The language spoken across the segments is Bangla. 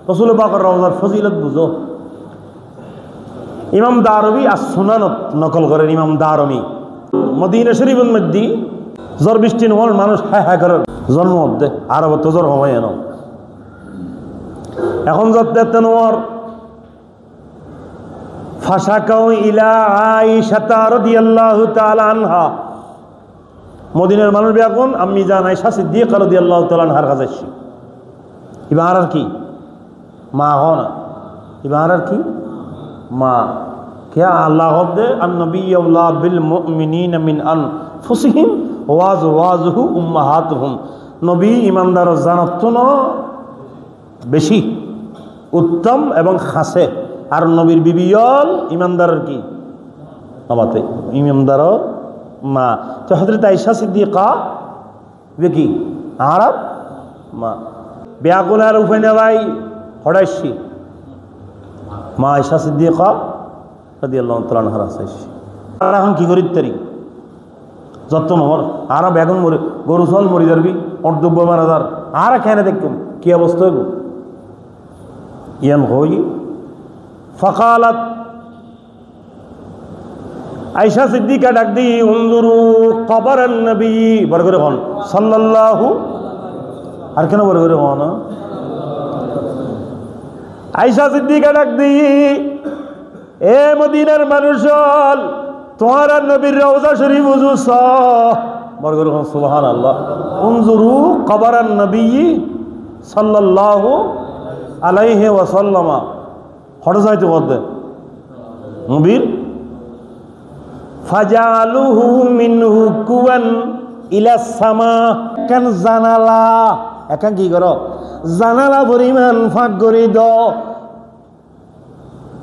রাসূল পাকের রওজার ফজিলত বুঝো। ইমাম দারমি আস-সুনানত নকল করেন। ইমাম দারমি মদিনা শরীফের মধ্যে জ্বর বৃষ্টি নহল মানুষ হায় হায় করার জন্ম মধ্যে আরব তো জ্বর হয় না। এখন যত্ন নোয়ার ফাশাকাউ ইলা আয়েশা রাদিয়াল্লাহু তাআলা আনহা, মদিনার মানুষ এখন আম্মি জান আয়েশা সিদ্দিকা রাদিয়াল্লাহু তাআলা আনহার কাছে আসছে। এবার আর কি মা হন, এবার আর কি মা क्या अल्लाह अन्नबी अवला बिल मुमिनीन मिन अनफुसिहिम व अज़वाजुहु उम्माहातुहुम, नबी ईमानदार জানাত না বেশি উত্তম এবং খাসে, আর নবীর বিবিয়ল ইমানদারের কি আমাতে ইমানদার মা। তো হযরত আয়েশা সিদ্দিকা কি আরব মা ব্যাগুলার উফাইনা ভাই হড়াইছি মা আয়েশা সিদ্দিকা রাদিয়াল্লাহু তাআলা আনহা আসাইছি। আর এখন কি করি তারি যত নহর আর বেগুন মরে গরু চল মরি যাবি অর্ধব্য মারা যার আর খেয়ে দেখুন কি অবস্থা হইব। ইয়ান হই ফাকালাত আয়েশা সিদ্দিকা ডাক দি উনজুরু কবরান নবী বড় করে হন সাল্লাল্লাহু, আর কেন বড় করে হন আয়েশা সিদ্দিকা ডাক দি এ মদিনার মানুষ তোমার নবীর রওজা শরীফ বুঝুস বড় করে হন সুবহানাল্লাহ। উনজুরু কবরান নবী সাল্লাল্লাহু আলাইহি ওয়াসাল্লাম হঠাৎ যাইতে বলতে নবীর ফাজালুহু মিনহু কুয়ান ইলা সামা, কেন জানালা এখন কি করো জানালা পরিমাণ ফাঁক করে দাও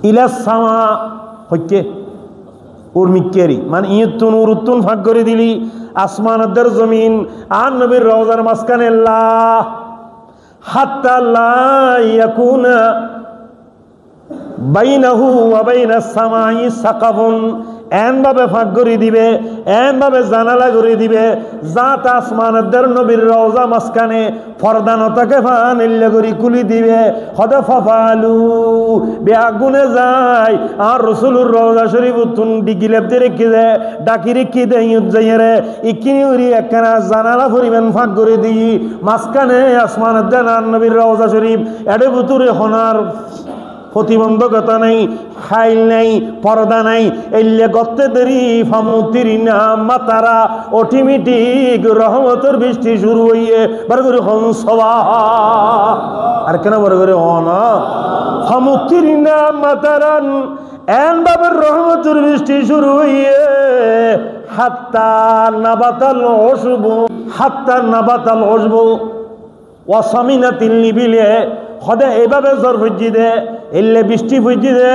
ইলা সামা হইতে উর্মিকেরি মানে ইয়তুন উরুতুন ফাঁক করে দিলি আসমানের জমিন আর নবীর রওজার মাঝখানে লা হাত্তা লা ইয়াকুনা বাইনাহু ওয়া বাইনাস সামাই সাকাফুন, এমনভাবে ফাঁক করে দিবে এমনভাবে জানালা করে দিবে যাতে আসমানের নবীর রওজা মাঝখানে ফরদানতাকে ফানিল্লা করে খুলি দিবে। হদে ফাফালু বেআগুনে যায় আর রাসূলুর রওজা শরীফ তুন ডিগিলেতে রেখে দে ডাকি রেখে দে ইউত যাইরে ইকিনি উরি একখানা জানালা পরিমাণ ফাঁক করে দিই মাঝখানে আসমানের আর নবীর রওজা শরীফ এডে ভিতরে হনার প্রতিবন্ধকতা নাই, খাইল নাই, পর্দা নাই, এলে গত্তে দেরি ফামুতির নামা তারা অটোমেটিক রহমতের বৃষ্টি শুরু হইয়ে বড় করে হন সবা আর কেন বড় করে হন ফামুতির নামা তারান এমভাবে রহমতের বৃষ্টি শুরু হইয়ে হাত্তা নাবাতাল অশুভ হাত্তা নাবাতাল অশুভ ওয়াসামিনাতিল নিবিলে হদে এইভাবে জ্বর ফুজি দে এলে বৃষ্টি ফুজি দে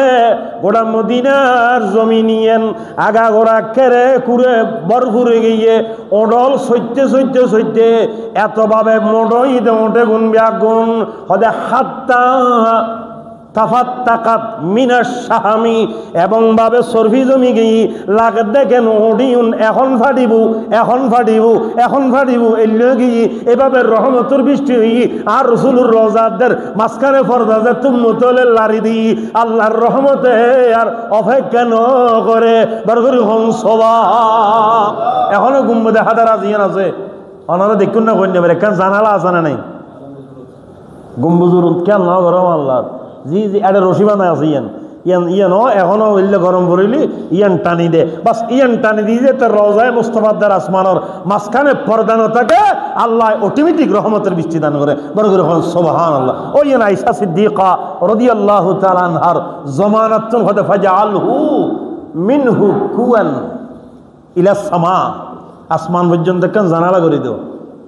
গোটা মদিনার জমিনিয়েন আগা গোড়া কেড়ে কুড়ে বরফুরে গিয়ে ওডল সইতে সইতে সইতে এতভাবে মোটই দে ওঠে গুণ ব্যাগুন হদে হাত্তা তাফাত্তাকাত মিনাশ শাহামি এবং ভাবে সরফি জমি গই লাগে দেখেন ওডিউন এখন ফাটিব এখন ফাটিব এখন ফাটিব এলে গিয়ে এভাবে রহমতের বৃষ্টি হই আর রাসূলুর রওজাদের মাঝখানে পর্দা যে তুমতলে লারি দি আল্লাহর রহমতে আর অপেক্ষা ন করে বরগরি হন সবা। এখনো গুম্বদে হাদার আজিয়ান আছে ওনারা দেখুন না কইন যাবে কেন জানালা আছে না নাই গম্বুজুর কেন না গরম আল্লাহ জি জি এটা রশি বানায় আছে ইয়ান ইয়ান ইয়ান এখনো উল্লে গরম পড়িলি ইয়ান টানি দে বাস ইয়ান টানি দিয়ে যে তার রওজায় মুস্তাফাদের আসমানের মাঝখানে পর্দানো থাকে আল্লাহ অটোমেটিক রহমতের বৃষ্টি দান করে বড় করে হন সুবহানাল্লাহ। ওই ইয়ান আয়েশা সিদ্দিকা রাদিয়াল্লাহু তাআলা আনহার জামানাতুন হদে ফাজআলহু মিনহু কুয়ান ইলা সামা, আসমান পর্যন্ত কেন জানালা করে দাও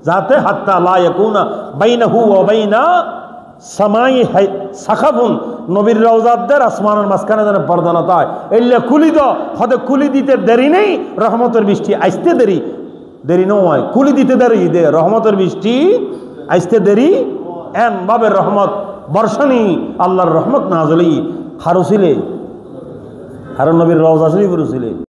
যাতে হাত্তা লা ইয়াকুনা বাইনাহু ওয়া বাইনা সামাই সাখাফুন নবীর রওজাদের আসমানের মাঝখানে যেন পর্দা না হয় এলে খুলি দাও হতে খুলি দিতে দেরি নেই রহমতের বৃষ্টি আসতে দেরি দেরি নয় খুলি দিতে দেরি দে রহমতের বৃষ্টি আসতে দেরি এন ভাবে রহমত বর্ষণী আল্লাহর রহমত নাজলি হারুসিলে হারুন নবীর রওজা শরীফ রুসিলে।